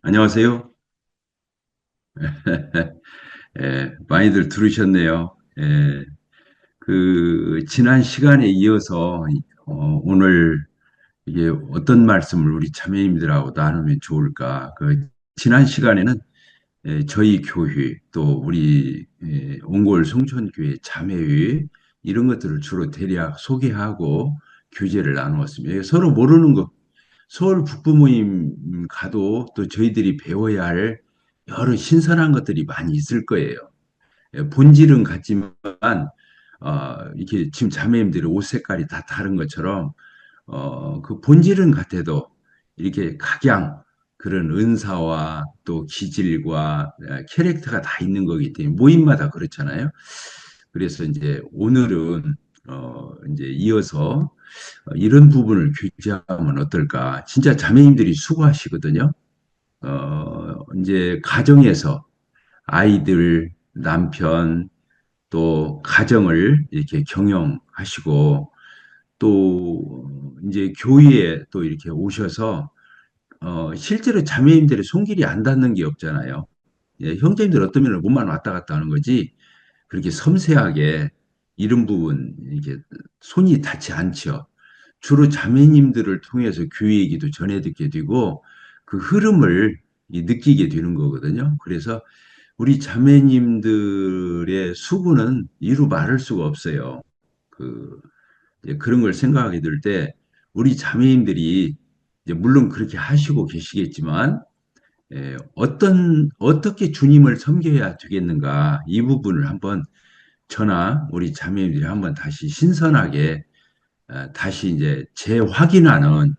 안녕하세요. 많이들 들으셨네요. 지난 시간에 이어서, 오늘 이게 어떤 말씀을 우리 자매님들하고 나누면 좋을까? 지난 시간에는 저희 교회, 또 우리 옹골 성촌교회 자매회, 이런 것들을 주로 대략 소개하고 교제를 나누었습니다. 서로 모르는 것, 서울 북부 모임 가도 또 저희들이 배워야 할 여러 신선한 것들이 많이 있을 거예요. 본질은 같지만, 이렇게 지금 자매님들의 옷 색깔이 다 다른 것처럼, 그 본질은 같아도 이렇게 각양 그런 은사와 또 기질과 캐릭터가 다 있는 거기 때문에 모임마다 그렇잖아요. 그래서 이제 오늘은 이제 이어서 이런 부분을 교제하면 어떨까? 진짜 자매님들이 수고하시거든요. 이제 가정에서 아이들, 남편, 또 가정을 이렇게 경영하시고 또 이제 교회에 또 이렇게 오셔서 실제로 자매님들의 손길이 안 닿는 게 없잖아요. 예, 형제님들 어떤 면은 몸만 왔다 갔다 하는 거지 그렇게 섬세하게 이런 부분 이게 손이 닿지 않죠. 주로 자매님들을 통해서 교회 얘기도 전해 듣게 되고 그 흐름을 느끼게 되는 거거든요. 그래서 우리 자매님들의 수고는 이루 말할 수가 없어요. 그 이제 그런 걸 생각하게 될 때 우리 자매님들이 이제 물론 그렇게 하시고 계시겠지만 어떻게 주님을 섬겨야 되겠는가 이 부분을 한번 저나 우리 자매님들이 한번 다시 신선하게 다시 이제 재확인하는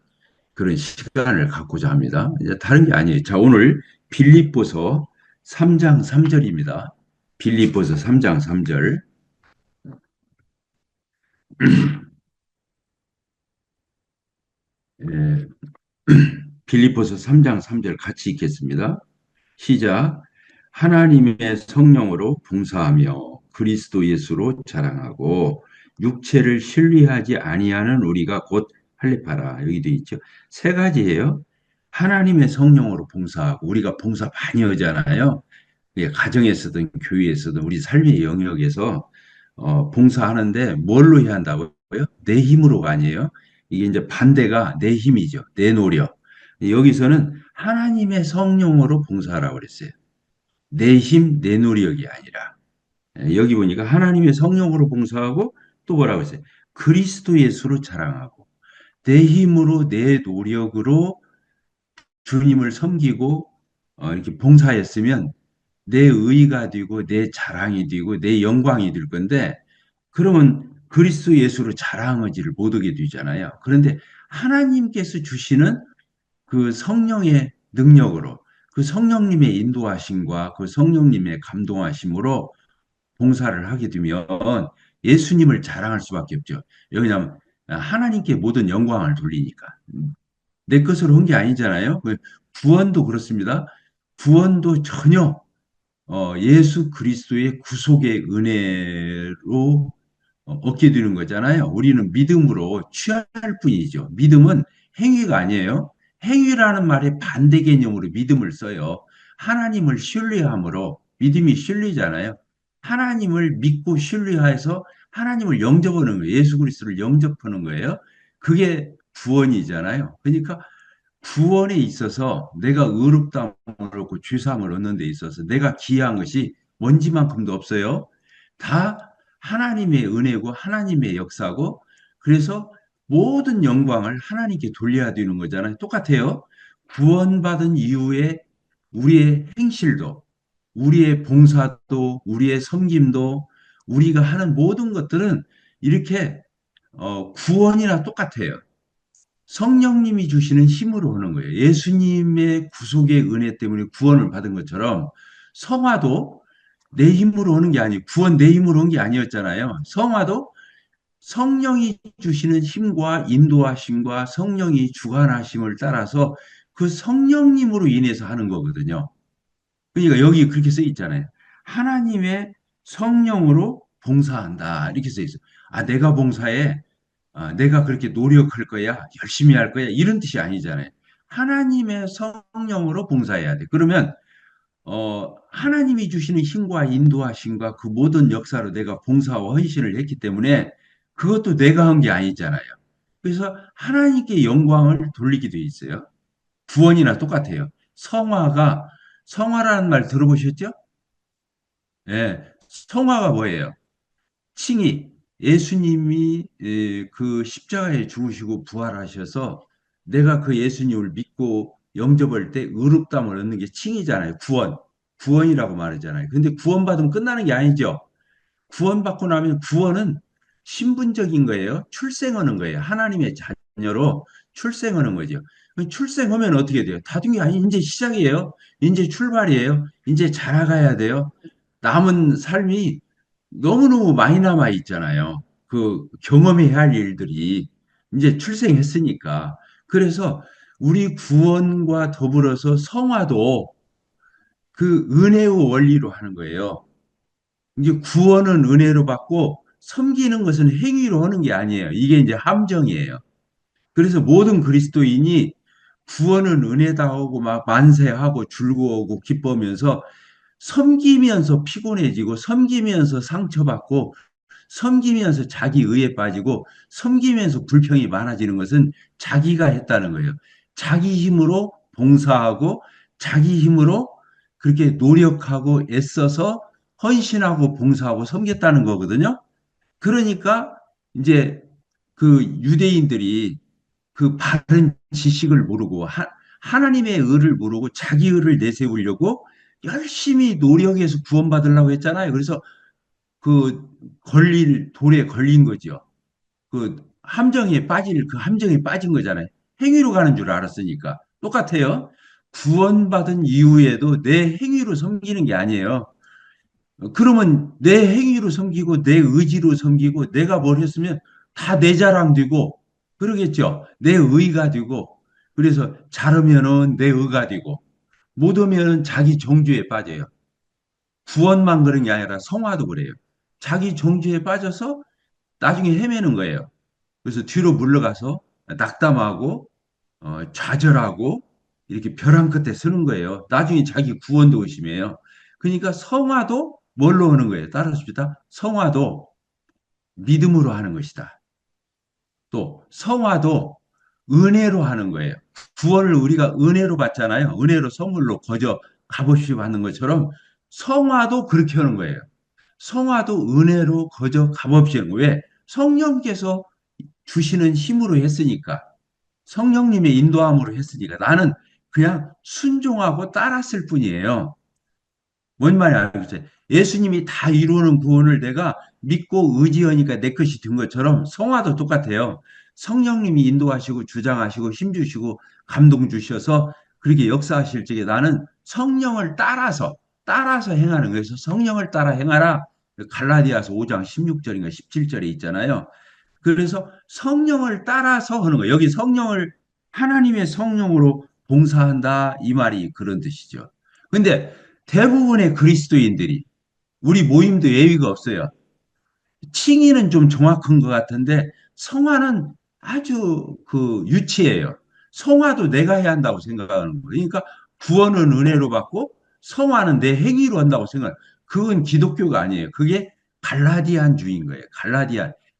그런 시간을 갖고자 합니다. 이제 다른 게 아니에요. 자, 오늘 빌립보서 3장 3절입니다. 빌립보서 3장 3절. 예, 빌립보서 3장 3절 같이 읽겠습니다. 시작. 하나님의 성령으로 봉사하며 그리스도 예수로 자랑하고 육체를 신뢰하지 아니하는 우리가 곧 할례파라. 여기도 있죠. 세 가지예요. 하나님의 성령으로 봉사하고 우리가 봉사 많이 하잖아요. 예, 가정에서든 교회에서든 우리 삶의 영역에서 봉사하는데 뭘로 해야 한다고요? 내 힘으로가 아니에요. 이게 이제 반대가 내 힘이죠. 내 노력. 여기서는 하나님의 성령으로 봉사하라고 그랬어요. 내 힘, 내 노력이 아니라. 여기 보니까 하나님의 성령으로 봉사하고 또 뭐라고 했어요? 그리스도 예수로 자랑하고 내 힘으로 내 노력으로 주님을 섬기고 이렇게 봉사했으면 내 의가 되고 내 자랑이 되고 내 영광이 될 건데 그러면 그리스도 예수로 자랑하지를 못하게 되잖아요. 그런데 하나님께서 주시는 그 성령의 능력으로 그 성령님의 인도하심과 그 성령님의 감동하심으로 봉사를 하게 되면 예수님을 자랑할 수밖에 없죠. 왜냐하면 하나님께 모든 영광을 돌리니까. 내 것으로 한 게 아니잖아요. 구원도 그렇습니다. 구원도 전혀 예수 그리스도의 구속의 은혜로 얻게 되는 거잖아요. 우리는 믿음으로 취할 뿐이죠. 믿음은 행위가 아니에요. 행위라는 말의 반대 개념으로 믿음을 써요. 하나님을 신뢰함으로 믿음이 신뢰잖아요. 하나님을 믿고 신뢰해서 하나님을 영접하는 거예요. 예수 그리스도를 영접하는 거예요. 그게 구원이잖아요. 그러니까 구원에 있어서 내가 의롭다함을 얻고 죄사함을 얻는 데 있어서 내가 기여한 것이 먼지만큼도 없어요. 다 하나님의 은혜고 하나님의 역사고 그래서 모든 영광을 하나님께 돌려야 되는 거잖아요. 똑같아요. 구원받은 이후에 우리의 행실도 우리의 봉사도 우리의 섬김도 우리가 하는 모든 것들은 이렇게 구원이나 똑같아요. 성령님이 주시는 힘으로 하는 거예요. 예수님의 구속의 은혜 때문에 구원을 받은 것처럼 성화도 내 힘으로 하는 게 아니고 구원 내 힘으로 한 게 아니었잖아요. 성화도 성령이 주시는 힘과 인도하심과 성령이 주관하심을 따라서 그 성령님으로 인해서 하는 거거든요. 그러니까 여기 그렇게 써 있잖아요. 하나님의 성령으로 봉사한다. 이렇게 써 있어요. 아, 내가 봉사해. 내가 그렇게 노력할 거야. 열심히 할 거야. 이런 뜻이 아니잖아요. 하나님의 성령으로 봉사해야 돼. 그러면 하나님이 주시는 힘과 인도하심과 그 모든 역사로 내가 봉사와 헌신을 했기 때문에 그것도 내가 한 게 아니잖아요. 그래서 하나님께 영광을 돌리게 돼 있어요. 구원이나 똑같아요. 성화라는 말 들어보셨죠? 예, 성화가 뭐예요? 칭의. 예수님이 그 십자가에 죽으시고 부활하셔서 내가 그 예수님을 믿고 영접할 때 의롭다함을 얻는 게 칭의잖아요. 구원. 구원이라고 말하잖아요. 근데 구원받으면 끝나는 게 아니죠. 구원받고 나면 구원은 신분적인 거예요. 출생하는 거예요. 하나님의 자녀로 출생하는 거죠. 출생하면 어떻게 돼요? 다둔 게 아니, 이제 시작이에요. 이제 출발이에요. 이제 자라가야 돼요. 남은 삶이 너무너무 많이 남아 있잖아요. 그 경험해야 할 일들이 이제 출생했으니까. 그래서 우리 구원과 더불어서 성화도 그 은혜의 원리로 하는 거예요. 이제 구원은 은혜로 받고 섬기는 것은 행위로 하는 게 아니에요. 이게 이제 함정이에요. 그래서 모든 그리스도인이 구원은 은혜다 하고 막 만세하고 즐거워하고 기뻐하면서 섬기면서 피곤해지고 섬기면서 상처받고 섬기면서 자기 의에 빠지고 섬기면서 불평이 많아지는 것은 자기가 했다는 거예요. 자기 힘으로 봉사하고 자기 힘으로 그렇게 노력하고 애써서 헌신하고 봉사하고 섬겼다는 거거든요. 그러니까 이제 그 유대인들이 그 바른 지식을 모르고 하나님의 의를 모르고 자기 의를 내세우려고 열심히 노력해서 구원받으려고 했잖아요. 그래서 그 돌에 걸린 거죠. 그 함정에 빠질 그 함정에 빠진 거잖아요. 행위로 가는 줄 알았으니까 똑같아요. 구원받은 이후에도 내 행위로 섬기는 게 아니에요. 그러면 내 행위로 섬기고 내 의지로 섬기고 내가 뭘 했으면 다 내 자랑 되고 그러겠죠. 내 의가 되고 그래서 잘하면은 내 의가 되고 못하면은 자기 정죄에 빠져요. 구원만 그런 게 아니라 성화도 그래요. 자기 정죄에 빠져서 나중에 헤매는 거예요. 그래서 뒤로 물러가서 낙담하고 좌절하고 이렇게 벼랑 끝에 서는 거예요. 나중에 자기 구원도 의심해요. 그러니까 성화도 뭘로 하는 거예요? 따라합시다. 성화도 믿음으로 하는 것이다. 또 성화도 은혜로 하는 거예요. 구원을 우리가 은혜로 받잖아요. 은혜로 선물로 거저 값없이 받는 것처럼 성화도 그렇게 하는 거예요. 성화도 은혜로 거저 값없이 하는 거예요. 왜? 성령께서 주시는 힘으로 했으니까. 성령님의 인도함으로 했으니까. 나는 그냥 순종하고 따랐을 뿐이에요. 뭔 말이 알겠어요? 예수님이 다 이루는 구원을 내가 믿고 의지하니까 내 것이 된 것처럼 성화도 똑같아요. 성령님이 인도하시고 주장하시고 힘주시고 감동 주셔서 그렇게 역사하실 적에 나는 성령을 따라서 행하는 거예요. 그래서 성령을 따라 행하라. 갈라디아서 5장 16절인가 17절에 있잖아요. 그래서 성령을 따라서 하는 거예요. 여기 성령을 하나님의 성령으로 봉사한다 이 말이 그런 뜻이죠. 근데 대부분의 그리스도인들이 우리 모임도 예의가 없어요. 칭의는 좀 정확한 것 같은데 성화는 아주 그 유치해요. 성화도 내가 해야 한다고 생각하는 거예요. 그러니까 구원은 은혜로 받고 성화는 내 행위로 한다고 생각해요. 그건 기독교가 아니에요. 그게 갈라디안주의인 거예요.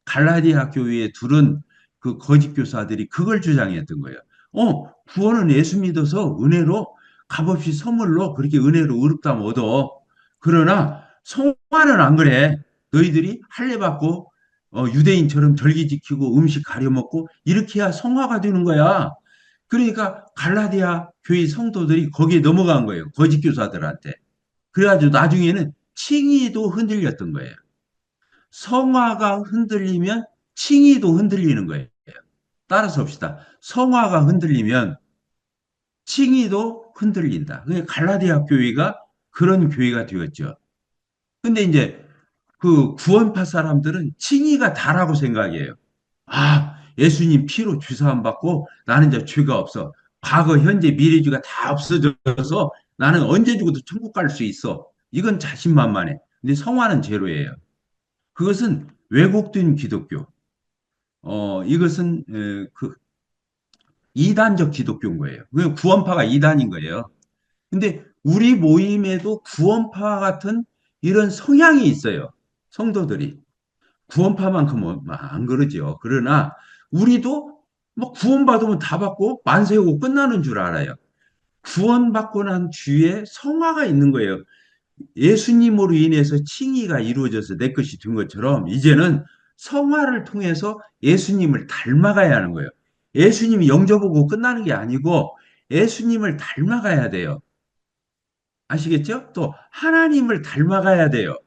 갈라디아 교회의 둘은 그 거짓 교사들이 그걸 주장했던 거예요. 구원은 예수 믿어서 은혜로 값없이 선물로 그렇게 은혜로 의롭다면 얻어. 그러나 성화는 안 그래. 너희들이 할례 받고 유대인처럼 절기 지키고 음식 가려 먹고 이렇게 해야 성화가 되는 거야. 그러니까 갈라디아 교회 성도들이 거기에 넘어간 거예요. 거짓 교사들한테. 그래가지고 나중에는 칭의도 흔들렸던 거예요. 성화가 흔들리면 칭의도 흔들리는 거예요. 따라서 봅시다. 성화가 흔들리면 칭의도 흔들린다. 그게 갈라디아 교회가 그런 교회가 되었죠. 근데 이제 그 구원파 사람들은 칭의가 다라고 생각해요. 예수님 피로 주사함 받고 나는 이제 죄가 없어. 과거, 현재, 미래 죄가 다 없어져서 나는 언제 죽어도 천국 갈 수 있어. 이건 자신만만해. 근데 성화는 제로예요. 그것은 왜곡된 기독교. 이것은 이단적 기독교인 거예요. 그 구원파가 이단인 거예요. 근데 우리 모임에도 구원파 같은 이런 성향이 있어요. 성도들이. 구원파만큼은 안 그러죠. 그러나 우리도 뭐 구원받으면 다 받고 만세하고 끝나는 줄 알아요. 구원받고 난 뒤에 성화가 있는 거예요. 예수님으로 인해서 칭의가 이루어져서 내 것이 된 것처럼 이제는 성화를 통해서 예수님을 닮아가야 하는 거예요. 예수님이 영접하고 끝나는 게 아니고 예수님을 닮아가야 돼요. 아시겠죠? 또 하나님을 닮아가야 돼요.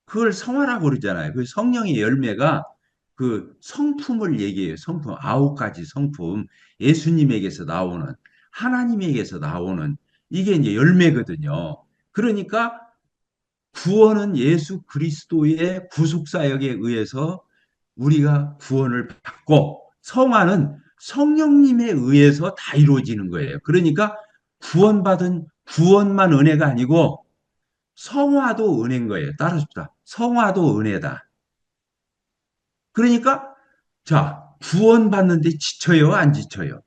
그걸 성화라고 그러잖아요. 그 성령의 열매가 그 성품을 얘기해요. 성품, 9가지 성품. 예수님에게서 나오는, 하나님에게서 나오는, 이게 이제 열매거든요. 그러니까 구원은 예수 그리스도의 구속사역에 의해서 우리가 구원을 받고, 성화는 성령님에 의해서 다 이루어지는 거예요. 그러니까 구원받은 구원만 은혜가 아니고 성화도 은혜인 거예요. 따라줍시다. 성화도 은혜다. 그러니까 자, 구원받는데 지쳐요? 안 지쳐요?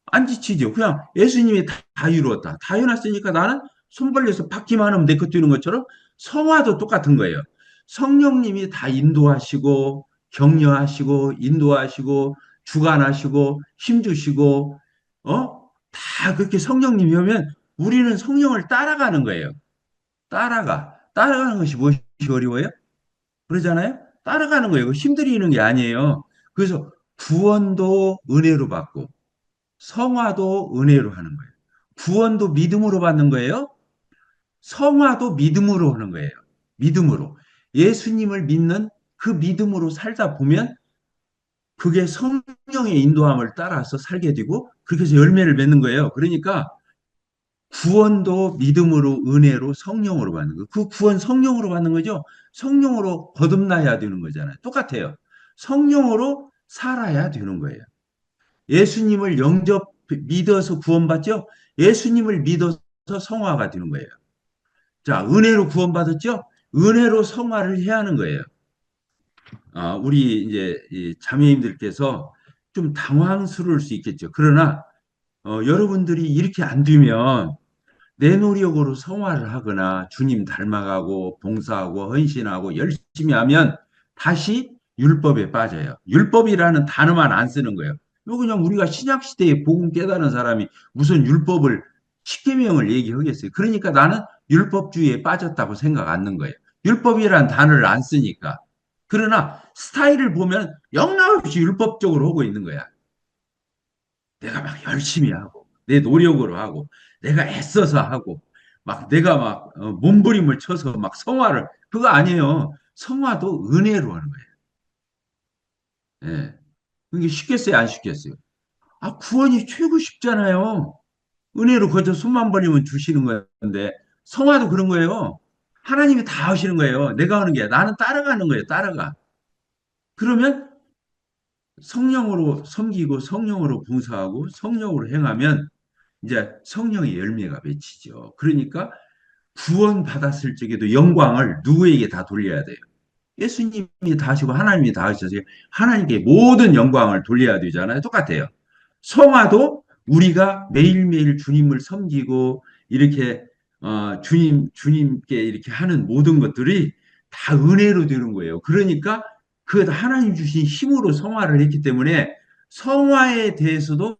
안 지치죠. 그냥 예수님이 다 이루었다. 다 해놨으니까 나는 손 벌려서 받기만 하면 내것 되는 것처럼 성화도 똑같은 거예요. 성령님이 다 인도하시고 격려하시고 인도하시고 주관하시고 힘주시고 다 그렇게 성령님이 오면 우리는 성령을 따라가는 거예요. 따라가는 것이 무엇이 어려워요? 그러잖아요. 따라가는 거예요. 힘들이는 게 아니에요. 그래서 구원도 은혜로 받고 성화도 은혜로 하는 거예요. 구원도 믿음으로 받는 거예요. 성화도 믿음으로 하는 거예요. 믿음으로. 예수님을 믿는 그 믿음으로 살다 보면 그게 성령의 인도함을 따라서 살게 되고 그렇게 해서 열매를 맺는 거예요. 그러니까 구원도 믿음으로 은혜로 성령으로 받는 거예요. 그 구원 성령으로 받는 거죠. 성령으로 거듭나야 되는 거잖아요. 똑같아요. 성령으로 살아야 되는 거예요. 예수님을 영접 믿어서 구원받죠. 예수님을 믿어서 성화가 되는 거예요. 자, 은혜로 구원받았죠. 은혜로 성화를 해야 하는 거예요. 우리 이제 이 자매님들께서 좀 당황스러울 수 있겠죠. 그러나 여러분들이 이렇게 안 되면 내 노력으로 성화를 하거나 주님 닮아가고 봉사하고 헌신하고 열심히 하면 다시 율법에 빠져요. 율법이라는 단어만 안 쓰는 거예요. 이거 그냥 우리가 신약 시대에 복음 깨달은 사람이 무슨 율법을 십계명을 얘기하겠어요. 그러니까 나는 율법주의에 빠졌다고 생각 않는 거예요. 율법이라는 단어를 안 쓰니까. 그러나 스타일을 보면 영락없이 율법적으로 하고 있는 거야. 내가 막 열심히 하고 내 노력으로 하고 내가 애써서 하고 막 내가 막 몸부림을 쳐서 막 성화를 그거 아니에요. 성화도 은혜로 하는 거예요. 예. 그게 쉽겠어요, 안 쉽겠어요? 구원이 최고 쉽잖아요. 은혜로 거저 손만 벌리면 주시는 건데 성화도 그런 거예요. 하나님이 다 하시는 거예요. 내가 하는 게 나는 따라가는 거예요. 따라가. 그러면 성령으로 섬기고 성령으로 봉사하고 성령으로 행하면 이제 성령의 열매가 맺히죠. 그러니까 구원 받았을 적에도 영광을 누구에게 다 돌려야 돼요. 예수님이 다 하시고 하나님이 다 하셔서 하나님께 모든 영광을 돌려야 되잖아요. 똑같아요. 성화도 우리가 매일매일 주님을 섬기고 이렇게 주님께 이렇게 하는 모든 것들이 다 은혜로 되는 거예요. 그러니까 그 하나님 주신 힘으로 성화를 했기 때문에 성화에 대해서도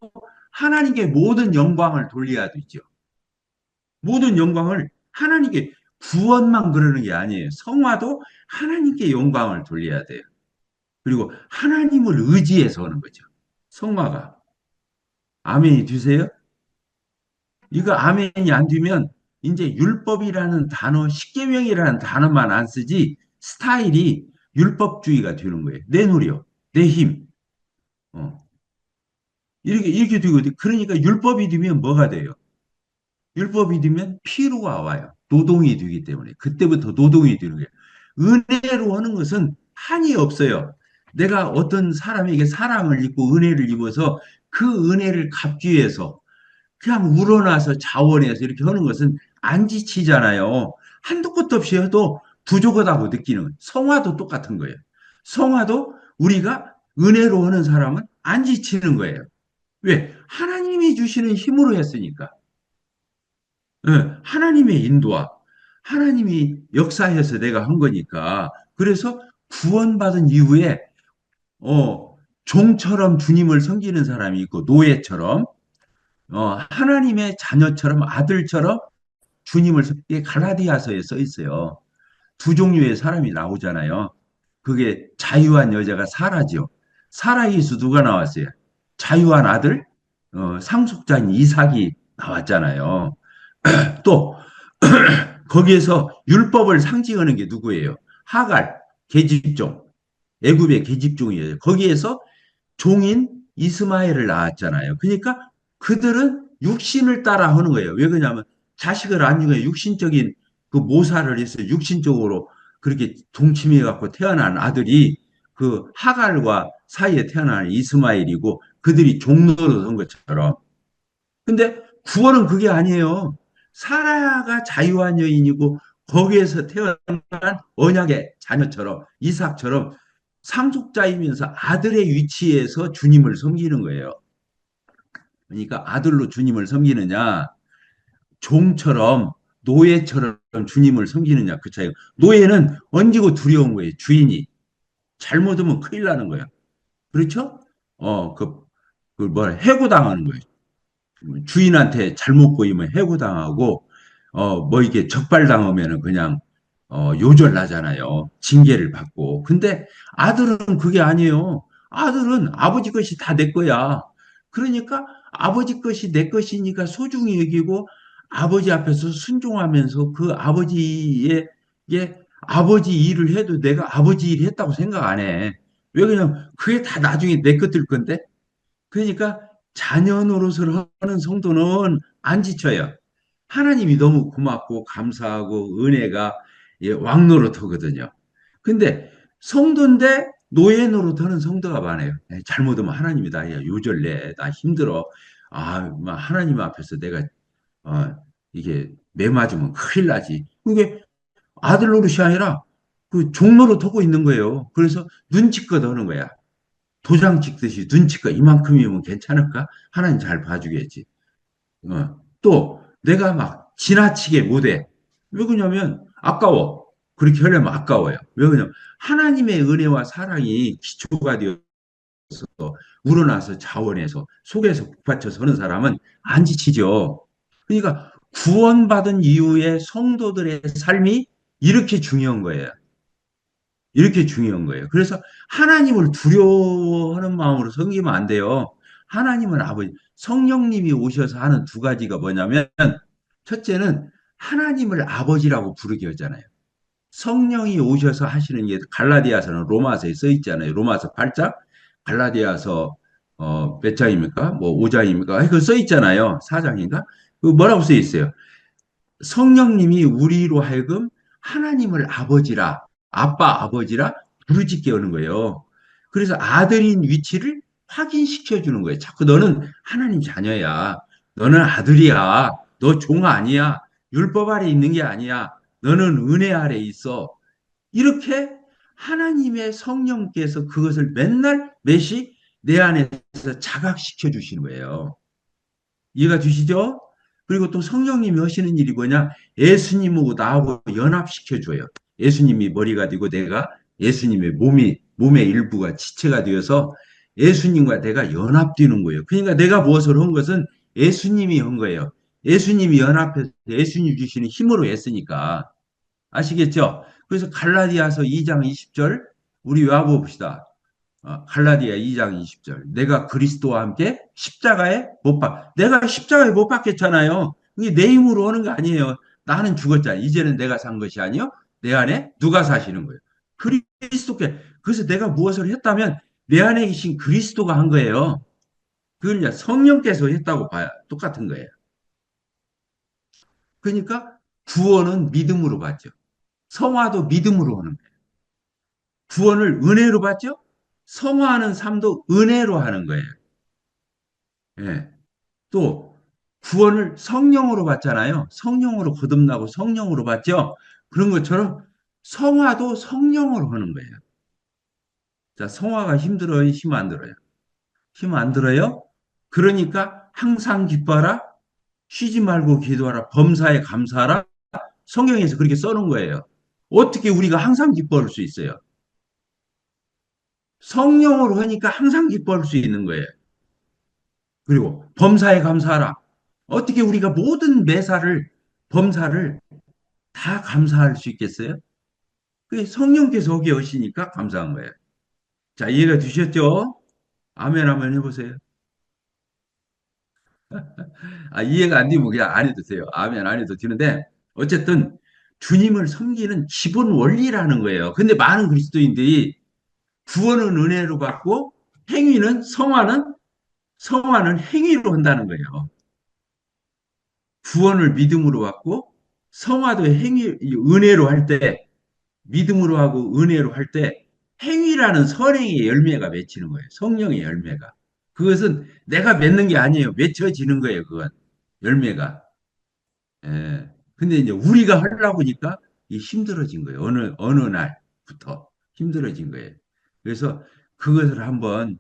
하나님께 모든 영광을 돌려야 되죠. 모든 영광을 하나님께 구원만 그러는 게 아니에요. 성화도 하나님께 영광을 돌려야 돼요. 그리고 하나님을 의지해서 하는 거죠. 성화가. 아멘이 되세요? 이거 아멘이 안 되면 이제 율법이라는 단어, 십계명이라는 단어만 안 쓰지 스타일이 율법주의가 되는 거예요. 내 노력, 내 힘. 어. 이렇게 되고 그러니까 율법이 되면 뭐가 돼요? 율법이 되면 피로가 와요. 노동이 되기 때문에. 그때부터 노동이 되는 거예요. 은혜로 하는 것은 한이 없어요. 내가 어떤 사람에게 사랑을 입고 은혜를 입어서 그 은혜를 갚기 위해서 그냥 우러나서 자원해서 이렇게 하는 것은 안 지치잖아요. 한도 끝도 없이 해도 부족하다고 느끼는 성화도 똑같은 거예요. 성화도 우리가 은혜로 하는 사람은 안 지치는 거예요. 왜? 하나님이 주시는 힘으로 했으니까. 예, 하나님의 인도와 하나님이 역사해서 내가 한 거니까. 그래서 구원받은 이후에 종처럼 주님을 섬기는 사람이 있고 노예처럼 하나님의 자녀처럼 아들처럼 주님을 이게 갈라디아서에 써 있어요. 두 종류의 사람이 나오잖아요. 그게 자유한 여자가 사라죠. 사라에서 누가 나왔어요? 자유한 아들, 상속자인 이삭이 나왔잖아요. 또 거기에서 율법을 상징하는 게 누구예요? 하갈, 계집종, 애굽의 계집종이에요. 거기에서 종인 이스마엘을 낳았잖아요. 그러니까 그들은 육신을 따라 하는 거예요. 왜 그러냐면 자식을 안 주고 육신적인 그 모사를 해서 육신적으로 그렇게 동침해 갖고 태어난 아들이 그 하갈과 사이에 태어난 이스마엘이고 그들이 종로로 한 것처럼. 근데 구원은 그게 아니에요. 사라가 자유한 여인이고 거기에서 태어난 언약의 자녀처럼 이삭처럼 상속자이면서 아들의 위치에서 주님을 섬기는 거예요. 그러니까 아들로 주님을 섬기느냐, 종처럼 노예처럼 주님을 섬기느냐 그 차이. 노예는 언지고 두려운 거예요. 주인이 잘못하면 큰일 나는 거예요. 그렇죠? 그 뭐라 해고당하는 거예요. 주인한테 잘못 보이면 해고당하고 뭐 이게 적발당하면은 그냥 요절 나잖아요. 징계를 받고. 근데 아들은 그게 아니에요. 아들은 아버지 것이 다 내 거야. 그러니까 아버지 것이 내 것이니까 소중히 여기고 아버지 앞에서 순종하면서 그 아버지의 아버지 일을 해도 내가 아버지 일 했다고 생각 안 해. 왜 그냥 그게 다 나중에 내 것들 건데 그러니까 자녀 노릇을 하는 성도는 안 지쳐요. 하나님이 너무 고맙고 감사하고 은혜가 왕 노릇하거든요. 근데 성도인데 노예 노릇하는 성도가 많아요. 잘못하면 하나님이 다 요절내, 나 힘들어. 하나님 앞에서 내가 어, 이게 매 맞으면 큰일 나지. 그게 아들 노릇이 아니라 그 종 노릇하고 있는 거예요. 그래서 눈치껏 하는 거야. 도장 찍듯이 눈치가 이만큼이면 괜찮을까? 하나님 잘 봐주겠지. 또 내가 막 지나치게 못해. 왜 그러냐면 아까워. 그렇게 하려면 아까워요. 왜 그러냐면 하나님의 은혜와 사랑이 기초가 되어서 우러나서 자원해서 속에서 북받쳐 서는 사람은 안 지치죠. 그러니까 구원받은 이후에 성도들의 삶이 이렇게 중요한 거예요. 이렇게 중요한 거예요. 그래서 하나님을 두려워하는 마음으로 섬기면 안 돼요. 하나님은 아버지, 성령님이 오셔서 하는 두 가지가 뭐냐면, 첫째는 하나님을 아버지라고 부르게 하잖아요. 성령이 오셔서 하시는 게 갈라디아서는 로마서에 써 있잖아요. 로마서 8장, 갈라디아서 몇 장입니까? 뭐 5장입니까? 그거 써 있잖아요. 4장인가? 그 뭐라고 써 있어요? 성령님이 우리로 하여금 하나님을 아버지라, 아빠, 아버지라 부르짖게 하는 거예요. 그래서 아들인 위치를 확인시켜 주는 거예요. 자꾸 너는 하나님 자녀야. 너는 아들이야. 너 종 아니야. 율법 아래 있는 게 아니야. 너는 은혜 아래 있어. 이렇게 하나님의 성령께서 그것을 맨날 매시 내 안에서 자각시켜 주시는 거예요. 이해가 되시죠? 그리고 또 성령님이 하시는 일이 뭐냐? 예수님하고 나하고 연합시켜 줘요. 예수님이 머리가 되고 내가 예수님의 몸의 일부가 지체가 되어서 예수님과 내가 연합되는 거예요. 그러니까 내가 무엇을 한 것은 예수님이 한 거예요. 예수님이 연합해서 예수님 주시는 힘으로 했으니까. 아시겠죠? 그래서 갈라디아서 2장 20절 우리 외워 봅시다. 갈라디아 2장 20절. 내가 그리스도와 함께 십자가에 못 박. 내가 십자가에 못 박혔잖아요. 이게 내 힘으로 오는 거 아니에요. 나는 죽었잖아. 이제는 내가 산 것이 아니요. 내 안에 누가 사시는 거예요. 그리스도께. 그래서 내가 무엇을 했다면 내 안에 계신 그리스도가 한 거예요. 그걸 이제 성령께서 했다고 봐야 똑같은 거예요. 그러니까 구원은 믿음으로 받죠. 성화도 믿음으로 하는 거예요. 구원을 은혜로 받죠. 성화하는 삶도 은혜로 하는 거예요. 예. 또 구원을 성령으로 받잖아요. 성령으로 거듭나고 성령으로 받죠. 그런 것처럼 성화도 성령으로 하는 거예요. 자, 성화가 힘들어요? 힘 안 들어요? 힘 안 들어요? 그러니까 항상 기뻐하라, 쉬지 말고 기도하라, 범사에 감사하라. 성경에서 그렇게 써놓은 거예요. 어떻게 우리가 항상 기뻐할 수 있어요? 성령으로 하니까 항상 기뻐할 수 있는 거예요. 그리고 범사에 감사하라. 어떻게 우리가 모든 매사를, 범사를 다 감사할 수 있겠어요? 그게 성령께서 거기 오시니까 감사한 거예요. 자, 이해가 되셨죠? 아멘, 아멘 해보세요. 이해가 안 되면 그냥 안 해도 돼요. 아멘 안 해도 되는데, 어쨌든 주님을 섬기는 기본 원리라는 거예요. 근데 많은 그리스도인들이 구원은 은혜로 받고 행위는 성화는 행위로 한다는 거예요. 구원을 믿음으로 받고 성화도 은혜로 할 때, 믿음으로 하고 은혜로 할 때 행위라는 선행의 열매가 맺히는 거예요. 성령의 열매가. 그것은 내가 맺는 게 아니에요. 맺혀지는 거예요. 그건 열매가. 예. 근데 이제 우리가 하려고 하니까 이 힘들어진 거예요. 어느 날부터 힘들어진 거예요. 그래서 그것을 한번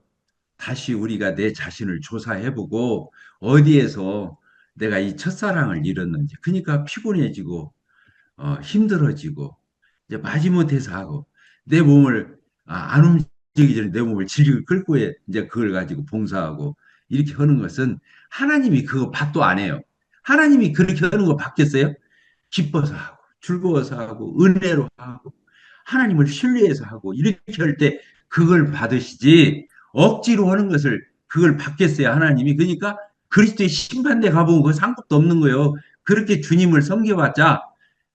다시 우리가 내 자신을 조사해보고 어디에서 내가 이 첫사랑을 잃었는지. 그러니까 피곤해지고 힘들어지고 이제 마지못해서 하고 내 몸을 안 움직이기 전에 내 몸을 질질 끌고 이제 그걸 가지고 봉사하고 이렇게 하는 것은 하나님이 그거 받도 안 해요. 하나님이 그렇게 하는 거 받겠어요? 기뻐서 하고 즐거워서 하고 은혜로 하고 하나님을 신뢰해서 하고 이렇게 할 때 그걸 받으시지 억지로 하는 것을 그걸 받겠어요 하나님이. 그러니까 그리스도의 심판대 가보면 그 상급도 없는 거예요. 그렇게 주님을 섬겨봤자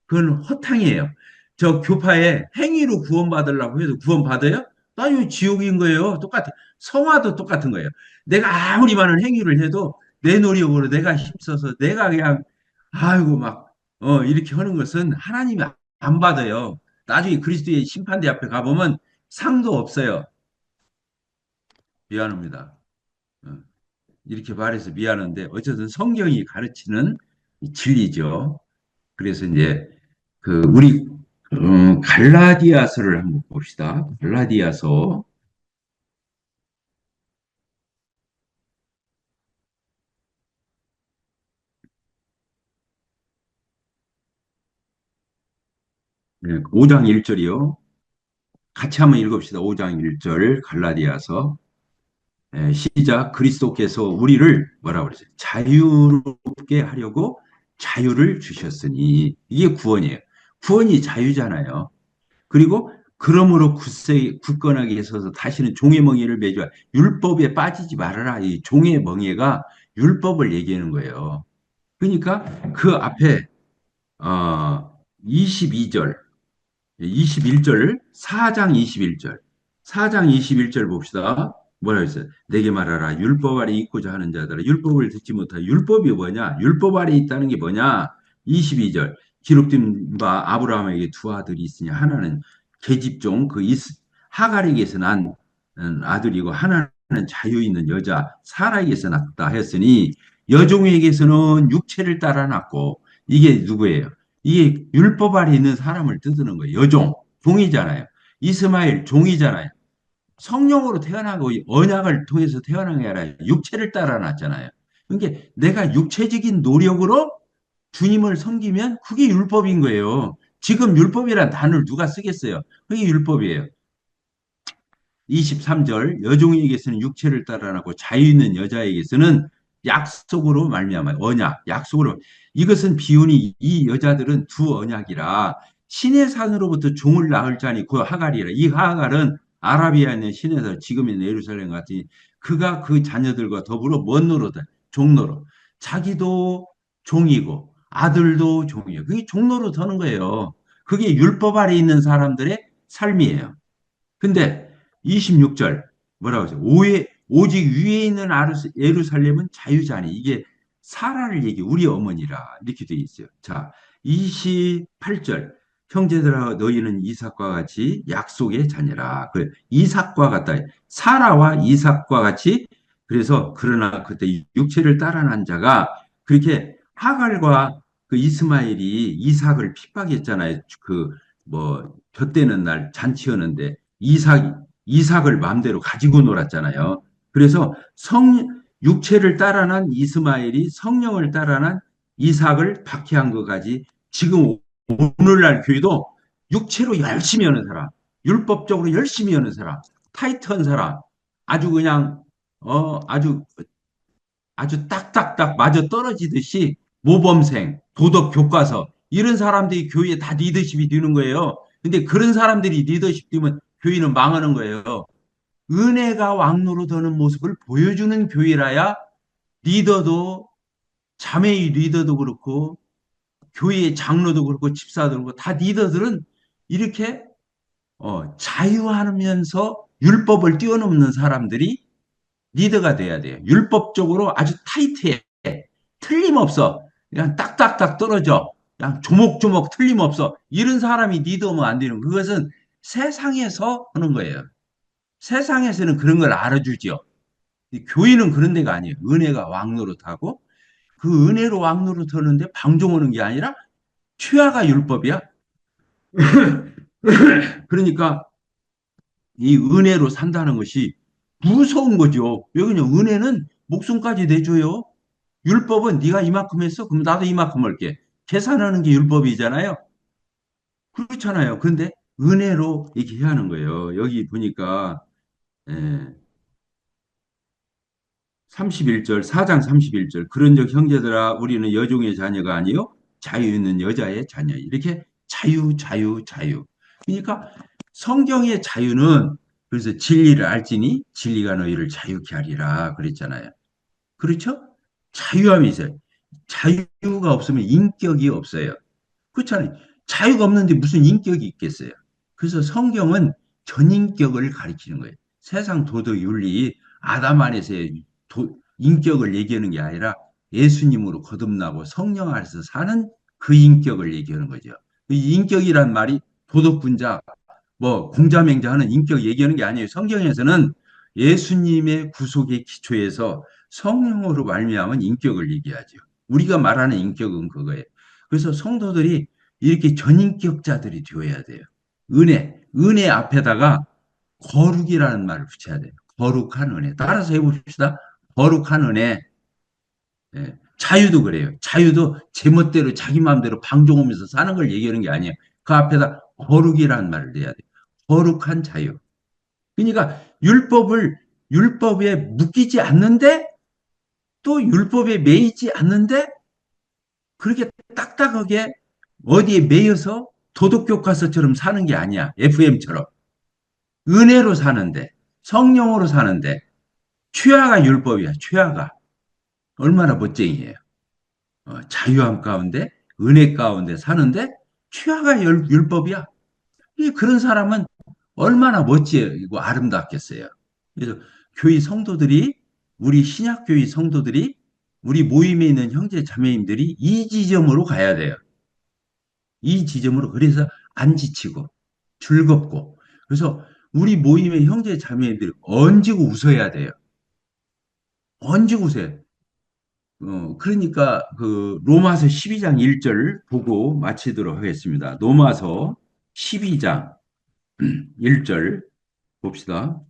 그건 허탕이에요. 저 교파에 행위로 구원받으려고 해도 구원받아요? 아유, 지옥인 거예요. 똑같아. 성화도 똑같은 거예요. 내가 아무리 많은 행위를 해도 내 노력으로 내가 힘써서 내가 그냥, 아이고, 막, 이렇게 하는 것은 하나님이 안 받아요. 나중에 그리스도의 심판대 앞에 가보면 상도 없어요. 미안합니다. 어, 이렇게 말해서 미안한데, 어쨌든 성경이 가르치는 진리죠. 그래서 이제 우리 갈라디아서를 한번 봅시다. 갈라디아서 네, 5장 1절이요. 같이 한번 읽읍시다. 5장 1절 갈라디아서. 시작. 그리스도께서 우리를 뭐라고 그러세요? 자유롭게 하려고 자유를 주셨으니 이게 구원이에요. 구원이 자유잖아요. 그리고 그러므로 굳건하게 서서 다시는 종의 멍에를 매지 율법에 빠지지 말아라. 이 종의 멍에가 율법을 얘기하는 거예요. 그러니까 그 앞에 22절, 21절, 4장 21절, 4장 21절 봅시다. 뭐라 했어요? 내게 말하라. 율법 아래 있고자 하는 자들아 율법을 듣지 못하. 율법이 뭐냐? 율법 아래 있다는 게 뭐냐? 22절. 기록된 바 아브라함에게 두 아들이 있으니 하나는 계집종 하갈에게서 난 아들이고 하나는 자유 있는 여자 사라에게서 났다 했으니 여종에게서는 육체를 따라 났고 이게 누구예요? 이게 율법 아래 있는 사람을 뜻하는 거예요. 종이잖아요. 이스마엘 종이잖아요. 성령으로 태어나고 언약을 통해서 태어난 게 아니라 육체를 따라 났잖아요. 그러니까 내가 육체적인 노력으로 주님을 섬기면 그게 율법인 거예요. 지금 율법이란 단어를 누가 쓰겠어요? 그게 율법이에요. 23절 여종에게서는 육체를 따라나고 자유 있는 여자에게서는 약속으로 말미암아 언약 약속으로 이것은 비유니 이 여자들은 두 언약이라 신의 산으로부터 종을 낳을 자니 그 하갈이라 이 하갈은 아라비아에 있는 신의 산 지금 있는 예루살렘 같으니 그가 그 자녀들과 더불어 뭔 노릇다 종노릇 자기도 종이고 아들도 종이에요. 그게 종노릇 하는 거예요. 그게 율법 아래 있는 사람들의 삶이에요. 근데 26절 뭐라고 하죠? 오직 위에 있는 예루살렘은 자유자니 이게 사라를 얘기 우리 어머니라 이렇게 되어 있어요. 자, 28절 형제들아 너희는 이삭과 같이 약속의 자녀라. 그 이삭과 같다. 사라와 이삭과 같이 그래서 그러나 그때 육체를 따라 난 자가 그렇게 하갈과 그 이스마엘이 이삭을 핍박했잖아요. 그 뭐 젖대는 날 잔치하는데 이삭을 마음대로 가지고 놀았잖아요. 그래서 육체를 따라난 이스마엘이 성령을 따라난 이삭을 박해한 것까지 지금 오늘날 교회도 육체로 열심히 하는 사람, 율법적으로 열심히 하는 사람, 타이트한 사람, 아주 그냥 아주 딱딱딱 맞아 떨어지듯이 모범생, 도덕 교과서 이런 사람들이 교회에 다 리더십이 되는 거예요. 근데 그런 사람들이 리더십 되면 교회는 망하는 거예요. 은혜가 왕노로 드는 모습을 보여주는 교회라야 리더도 자매의 리더도 그렇고 교회의 장로도 그렇고 집사도 그렇고 다 리더들은 이렇게 자유하면서 율법을 뛰어넘는 사람들이 리더가 돼야 돼요. 율법적으로 아주 타이트해. 틀림없어. 그냥 딱딱딱 떨어져. 그냥 조목조목 틀림없어. 이런 사람이 리더면 안 되는 거예요. 그것은 세상에서 하는 거예요. 세상에서는 그런 걸 알아주죠. 교회는 그런 데가 아니에요. 은혜가 왕노릇하고 그 은혜로 왕노릇하는데 방종하는 게 아니라 취하가 율법이야. 그러니까 이 은혜로 산다는 것이 무서운 거죠. 왜 그러냐? 은혜는 목숨까지 내줘요. 율법은 네가 이만큼 했어? 그럼 나도 이만큼 할게. 계산하는 게 율법이잖아요. 그렇잖아요. 그런데 은혜로 이렇게 해야 하는 거예요. 여기 보니까 예, 31절, 4장 31절. 그런즉 형제들아 우리는 여종의 자녀가 아니요 자유 있는 여자의 자녀. 이렇게 자유, 자유, 자유. 그러니까 성경의 자유는 그래서 진리를 알지니 진리가 너희를 자유케 하리라 그랬잖아요. 그렇죠? 자유함이 있어요. 자유가 없으면 인격이 없어요. 그렇잖아요. 자유가 없는데 무슨 인격이 있겠어요. 그래서 성경은 전인격을 가리키는 거예요. 세상 도덕 윤리, 아담 안에서의 인격을 얘기하는 게 아니라 예수님으로 거듭나고 성령 안에서 사는 그 인격을 얘기하는 거죠. 이 인격이란 말이 도덕군자, 뭐 공자맹자하는 인격 얘기하는 게 아니에요. 성경에서는 예수님의 구속의 기초에서 성령으로 말미암은 인격을 얘기하죠. 우리가 말하는 인격은 그거예요. 그래서 성도들이 이렇게 전인격자들이 되어야 돼요. 은혜 앞에다가 거룩이라는 말을 붙여야 돼요. 거룩한 은혜. 따라서 해봅시다. 거룩한 은혜. 예. 자유도 그래요. 자유도 제멋대로 자기 마음대로 방종하면서 사는 걸 얘기하는 게 아니에요. 그 앞에다 거룩이라는 말을 내야 돼요. 거룩한 자유. 그러니까 율법에 묶이지 않는데 또 율법에 매이지 않는데 그렇게 딱딱하게 어디에 매여서 도덕교과서처럼 사는 게 아니야. FM처럼. 은혜로 사는데, 성령으로 사는데, 취하가 율법이야, 취하가. 얼마나 멋쟁이에요. 자유함 가운데, 은혜 가운데 사는데, 취하가 율법이야. 그런 사람은 얼마나 멋지고 아름답겠어요. 그래서 교회 성도들이, 우리 신약교회 성도들이, 우리 모임에 있는 형제 자매님들이 이 지점으로 가야 돼요. 이 지점으로. 그래서 안 지치고 즐겁고. 그래서 우리 모임의 형제 자매들이 얹고 웃어야 돼요. 얹고 웃어요. 그러니까 그 로마서 12장 1절 보고 마치도록 하겠습니다. 로마서 12장 1절 봅시다.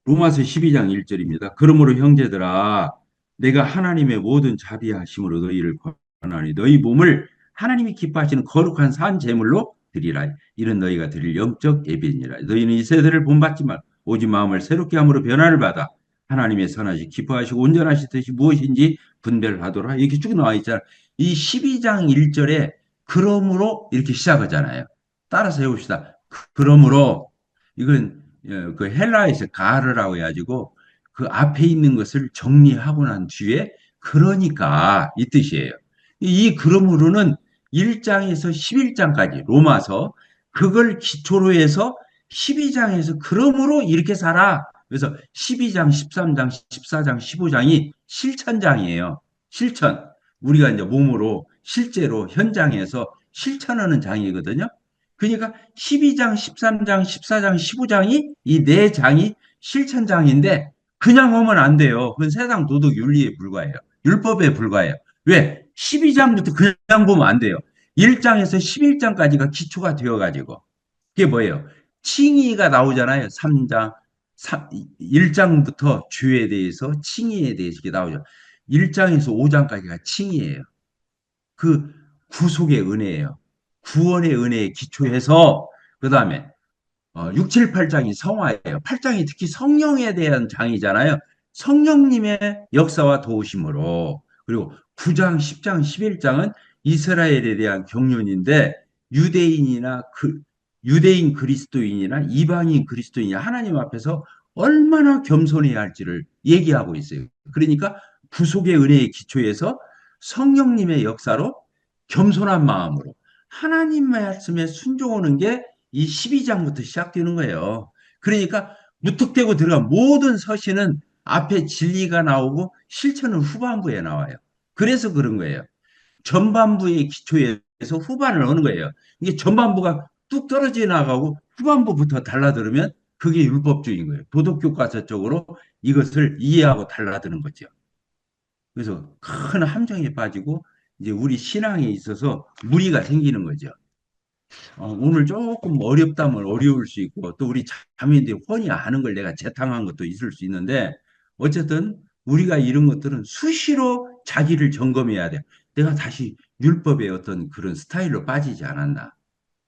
로마서 12장 1절입니다. 그러므로 형제들아 내가 하나님의 모든 자비하심으로 너희를 권하니 너희 몸을 하나님이 기뻐하시는 거룩한 산 제물로 드리라. 이런 너희가 드릴 영적 예배니라. 너희는 이 세대를 본받지 말 오직 마음을 새롭게 함으로 변화를 받아 하나님의 선하시 기뻐하시고 온전하시 뜻이 무엇인지 분별하도록 이렇게 쭉 나와 있잖아요. 이 12장 1절에 그러므로 이렇게 시작하잖아요. 따라서 해봅시다. 그러므로 이건 그 헬라에서 가르라고 해가지고 그 앞에 있는 것을 정리하고 난 뒤에 그러니까 이 뜻이에요. 이 그러므로는 1장에서 11장까지 로마서 그걸 기초로 해서 12장에서 그러므로 이렇게 살아. 그래서 12장, 13장, 14장, 15장이 실천장이에요. 실천. 우리가 이제 몸으로 실제로 현장에서 실천하는 장이거든요. 그러니까 12장, 13장, 14장, 15장이 이 네 장이 실천장인데 그냥 하면 안 돼요. 그건 세상 도덕 윤리에 불과해요. 율법에 불과해요. 왜? 12장부터 그냥 보면 안 돼요. 1장에서 11장까지가 기초가 되어가지고 그게 뭐예요? 칭의가 나오잖아요. 3장, 1장부터 주에 대해서 칭의에 대해서 이렇게 나오죠. 1장에서 5장까지가 칭의예요. 그 구속의 은혜예요. 구원의 은혜에 기초해서 그 다음에 6, 7, 8장이 성화예요. 8장이 특히 성령에 대한 장이잖아요. 성령님의 역사와 도우심으로. 그리고 9장, 10장, 11장은 이스라엘에 대한 경륜인데 유대인이나 유대인 그리스도인이나 이방인 그리스도인이 하나님 앞에서 얼마나 겸손해야 할지를 얘기하고 있어요. 그러니까 구속의 은혜에 기초해서 성령님의 역사로 겸손한 마음으로 하나님 말씀에 순종하는 게 이 12장부터 시작되는 거예요. 그러니까 무턱대고 들어간 모든 서신은 앞에 진리가 나오고 실천은 후반부에 나와요. 그래서 그런 거예요. 전반부의 기초에서 후반을 하는 거예요. 이게 전반부가 뚝 떨어져 나가고 후반부부터 달라들으면 그게 율법주의인 거예요. 도덕교과서적으로 이것을 이해하고 달라드는 거죠. 그래서 큰 함정에 빠지고 이제 우리 신앙에 있어서 무리가 생기는 거죠. 오늘 조금 어렵다면 어려울 수 있고 또 우리 자매들이 훤히 아는 걸 내가 재탕한 것도 있을 수 있는데 어쨌든 우리가 이런 것들은 수시로 자기를 점검해야 돼. 내가 다시 율법의 어떤 그런 스타일로 빠지지 않았나.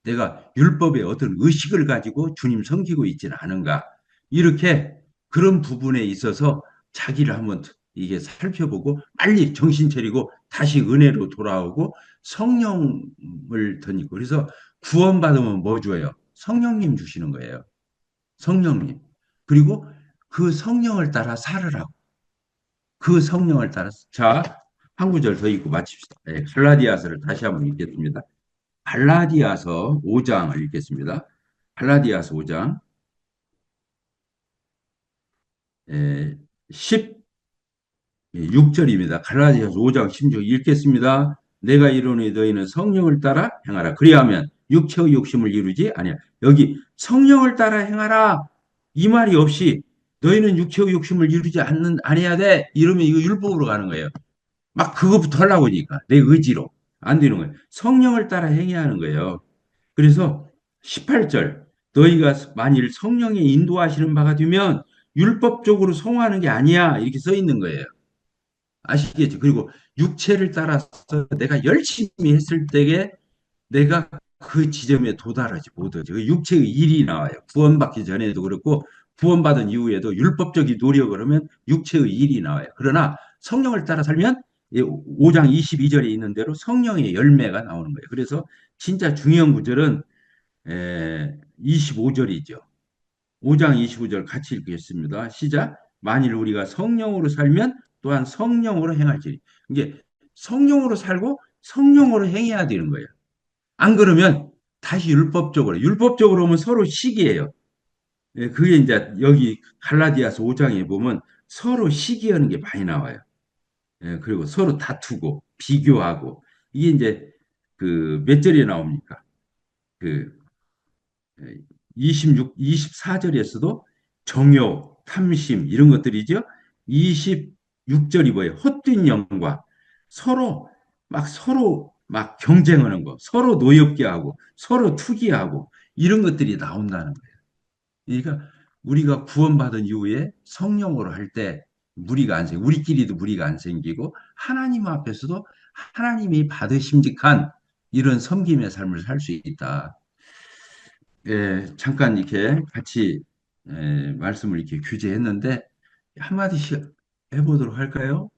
내가 율법의 어떤 의식을 가지고 주님 섬기고 있지는 않은가. 이렇게 그런 부분에 있어서 자기를 한번 이게 살펴보고 빨리 정신 차리고 다시 은혜로 돌아오고 성령을 덧입고 그래서 구원받으면 뭐 줘요? 성령님 주시는 거예요. 성령님. 그리고 그 성령을 따라 살으라고. 그 성령을 따라. 자, 한 구절 더 읽고 마칩시다. 네, 갈라디아서를 다시 한번 읽겠습니다. 갈라디아서 5장을 읽겠습니다. 갈라디아서 5장 16절입니다. 갈라디아서 5장 16절 읽겠습니다. 내가 이르노니 너희는 성령을 따라 행하라. 그리하면 육체의 욕심을 이루지 아니야. 여기 성령을 따라 행하라. 이 말이 없이 너희는 육체의 욕심을 이루지 않는 아니야 돼. 이러면 이거 율법으로 가는 거예요. 막 그거부터 하려고 하니까 내 의지로 안 되는 거예요. 성령을 따라 행해야 하는 거예요. 그래서 18절 너희가 만일 성령의 인도하시는 바가 되면 율법적으로 성화하는 게 아니야 이렇게 써 있는 거예요. 아시겠죠? 그리고 육체를 따라서 내가 열심히 했을 때에 내가 그 지점에 도달하지 못하죠. 그 육체의 일이 나와요. 구원받기 전에도 그렇고 구원받은 이후에도 율법적인 노력을 하면 육체의 일이 나와요. 그러나 성령을 따라 살면 5장 22절에 있는 대로 성령의 열매가 나오는 거예요. 그래서 진짜 중요한 구절은 25절이죠. 5장 25절 같이 읽겠습니다. 시작. 만일 우리가 성령으로 살면 또한 성령으로 행할지니. 이게 성령으로 살고 성령으로 행해야 되는 거예요. 안 그러면 다시 율법적으로 하면 서로 시기예요. 예, 그게 이제 여기 갈라디아서 5장에 보면 서로 시기하는 게 많이 나와요. 예, 그리고 서로 다투고 비교하고 이게 이제 그 몇 절에 나옵니까? 그 26, 24절에서도 정욕, 탐심 이런 것들이죠. 26절이 뭐예요? 헛된 영과 서로 막 경쟁하는 거, 서로 노엽게 하고 서로 투기하고 이런 것들이 나온다는 거예요. 그러니까 우리가 구원받은 이후에 성령으로 할 때 무리가 안 생기고 우리끼리도 무리가 안 생기고 하나님 앞에서도 하나님이 받으심직한 이런 섬김의 삶을 살 수 있다. 잠깐 이렇게 같이 말씀을 이렇게 규제했는데 한마디씩 해보도록 할까요?